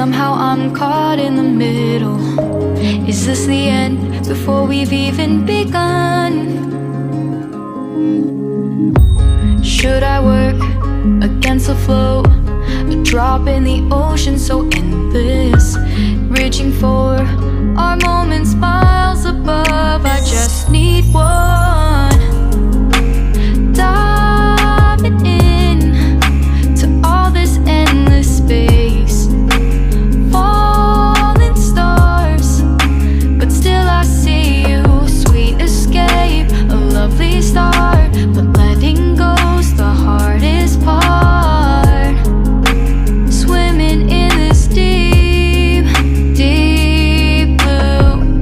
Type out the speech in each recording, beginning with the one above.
Somehow I'm caught in the middle. Is this the end before we've even begun? Should I work against the flow? A drop in the ocean so endless, reaching for our moments miles above. I just need one. Diving in to all this endless space, falling stars, but still I see you. Sweet escape, a lovely start, but letting go's the hardest part. Swimming in this deep, deep blue.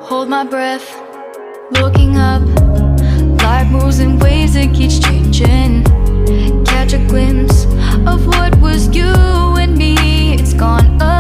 Hold my breath, looking up. Life moves in waves that keeps changing. Catch a glimpse of what was you and me. It's gone up.